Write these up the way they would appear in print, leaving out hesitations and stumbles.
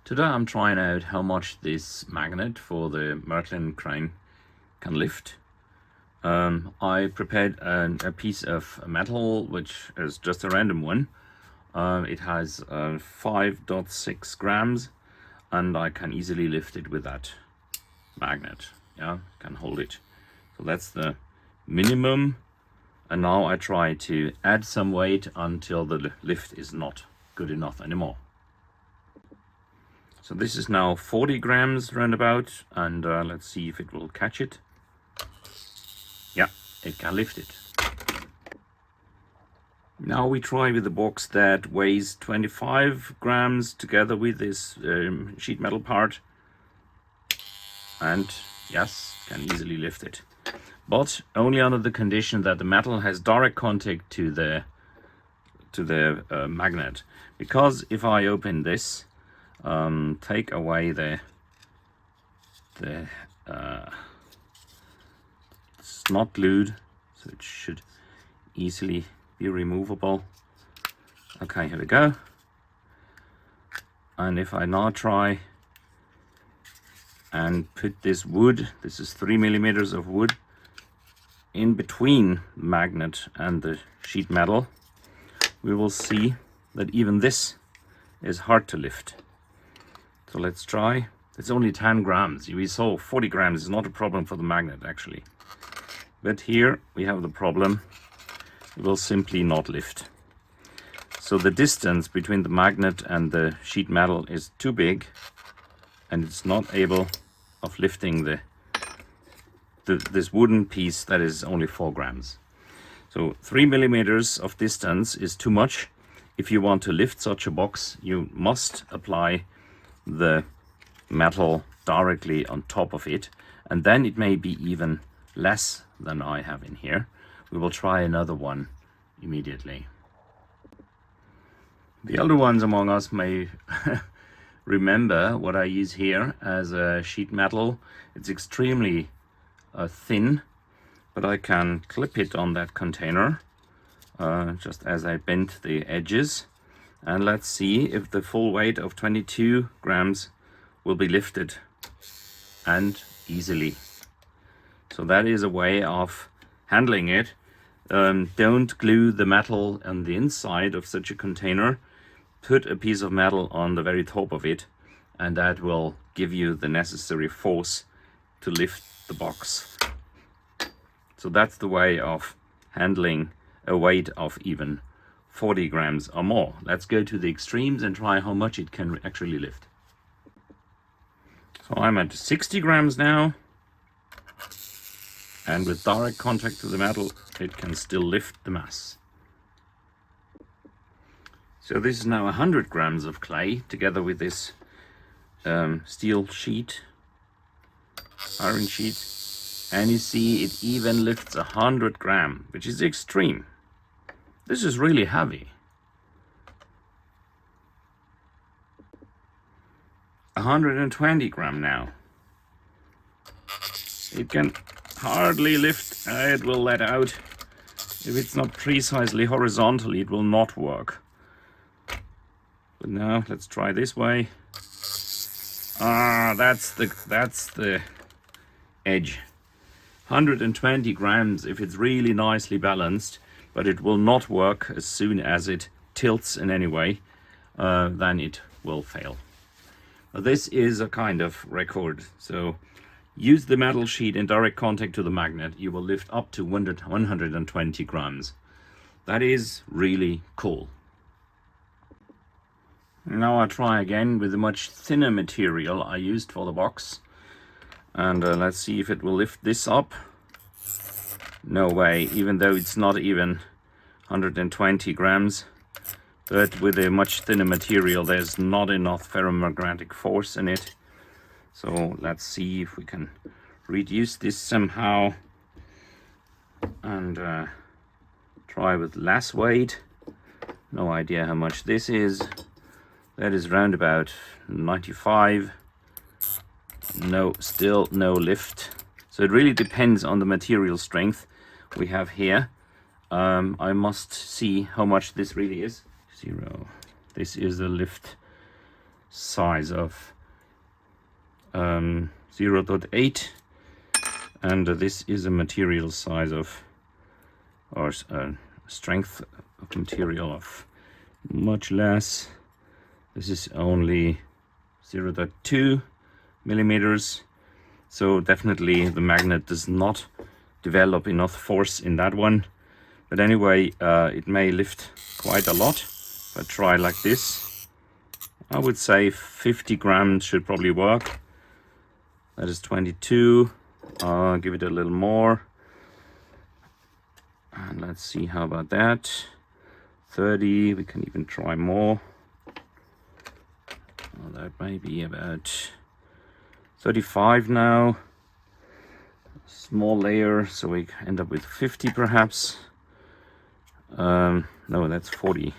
Today I'm trying out how much this magnet for the Märklin crane can lift. I prepared a piece of metal which is just a random one. It has 5.6 grams and I can easily lift it with that magnet. Yeah, can hold it. So that's the minimum, and now I try to add some weight until the lift is not good enough anymore. So this is now 40 grams roundabout, and let's see if it will catch it. Yeah, it can lift it. Now we try with the box that weighs 25 grams together with this sheet metal part, and yes, can easily lift it, but only under the condition that the metal has direct contact to the magnet. Because if I open this, take away it's not glued, so it should easily be removable. Okay, here we go. And if I now try and put this wood, this is 3 millimeters of wood, in between the magnet and the sheet metal, we will see that even this is hard to lift. So let's try. It's only 10 grams. We saw 40 grams is not a problem for the magnet actually. But here we have the problem. It will simply not lift. So the distance between the magnet and the sheet metal is too big, and it's not able of lifting this wooden piece that is only 4 grams. So 3 millimeters of distance is too much. If you want to lift such a box, you must apply the metal directly on top of it, and then it may be even less than I have in here. We will try another one immediately. The older ones among us may remember what I use here as a sheet metal. It's extremely thin, but I can clip it on that container just as I bent the edges, and let's see if the full weight of 22 grams will be lifted, and easily. So that is a way of handling it. Don't glue the metal on the inside of such a container. Put a piece of metal on the very top of it, and that will give you the necessary force to lift the box. So that's the way of handling a weight of even 40 grams or more. Let's go to the extremes and try how much it can actually lift. So I'm at 60 grams now, and with direct contact to the metal, it can still lift the mass. So this is now 100 grams of clay together with this steel sheet, iron sheet, and you see it even lifts 100 grams, which is extreme. This is really heavy. 120 grams now. It can hardly lift. It will let out. If it's not precisely horizontally, it will not work. But now let's try this way. That's the edge. 120 grams if it's really nicely balanced, but it will not work as soon as it tilts in any way. Then it will fail. This is a kind of record. So use the metal sheet in direct contact to the magnet. You will lift up to 120 grams. That is really cool. Now I try again with a much thinner material I used for the box. And let's see if it will lift this up. No way, even though it's not even 120 grams. But with a much thinner material, there's not enough ferromagnetic force in it. So let's see if we can reduce this somehow and try with less weight. No idea how much this is. That is round about 95. No, still no lift. So it really depends on the material strength we have here. I must see how much this really is. 0. This is the lift size of 0.8, and this is a material size of, or strength of material of much less. This is only 0.2 millimeters, so definitely the magnet does not develop enough force in that one. But anyway, it may lift quite a lot. If I try like this, I would say 50 grams should probably work. That is 22. I'll give it a little more. And let's see, how about that? 30, we can even try more. Well, that may be about 35 now. Small layer, so we end up with 50 perhaps. No, that's 40.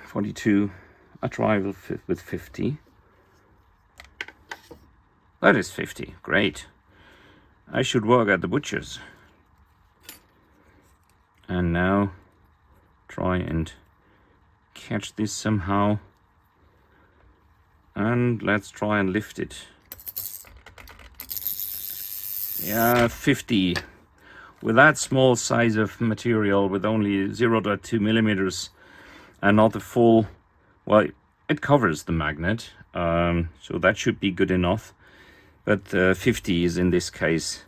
42. I try with 50. That is 50. Great. I should work at the butcher's. And now try and catch this somehow. And let's try and lift it. Yeah, 50. With that small size of material, with only 0.2 millimeters and not the full, well, it covers the magnet, so that should be good enough. But 50 is in this case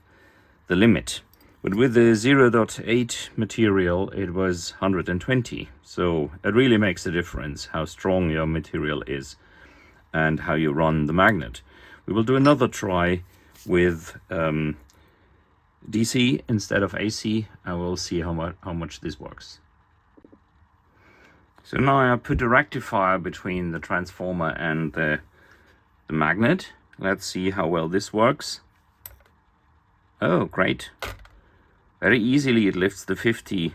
the limit. But with the 0.8 material, it was 120. So it really makes a difference how strong your material is and how you run the magnet. We will do another try with DC instead of AC, and we'll see how much this works. So now I put a rectifier between the transformer and the magnet. Let's see how well this works. Oh, great. Very easily it lifts the 50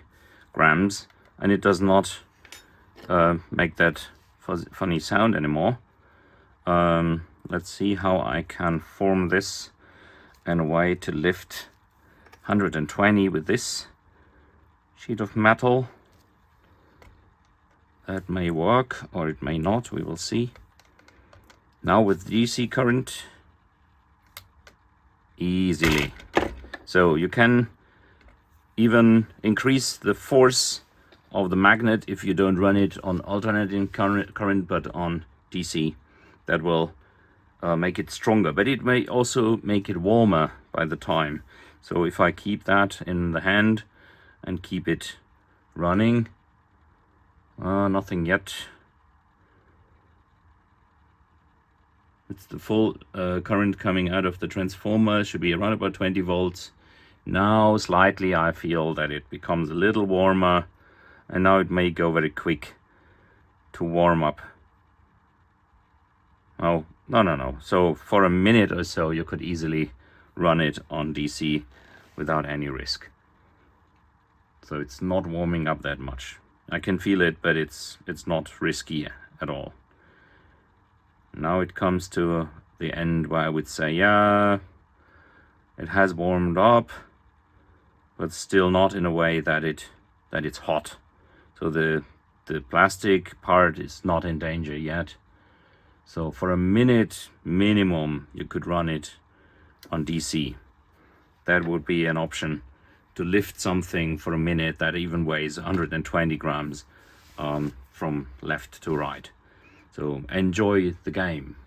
grams, and it does not make that funny sound anymore. Let's see how I can form this in a way to lift 120 with this sheet of metal. That may work, or it may not, we will see. Now with DC current, easily. So you can even increase the force of the magnet if you don't run it on alternating current but on DC. That will make it stronger, but it may also make it warmer by the time. So if I keep that in the hand and keep it running, nothing yet. It's the full current coming out of the transformer. Should be around about 20 volts. Now slightly I feel that it becomes a little warmer, and now it may go very quick to warm up. Oh, no. So for a minute or so you could easily run it on DC without any risk. So it's not warming up that much. I can feel it, but it's not risky at all. Now it comes to the end where I would say, yeah, it has warmed up, but still not in a way that it's hot. So the plastic part is not in danger yet. So for a minute minimum, you could run it on DC. That would be an option to lift something for a minute that even weighs 120 grams from left to right. So enjoy the game.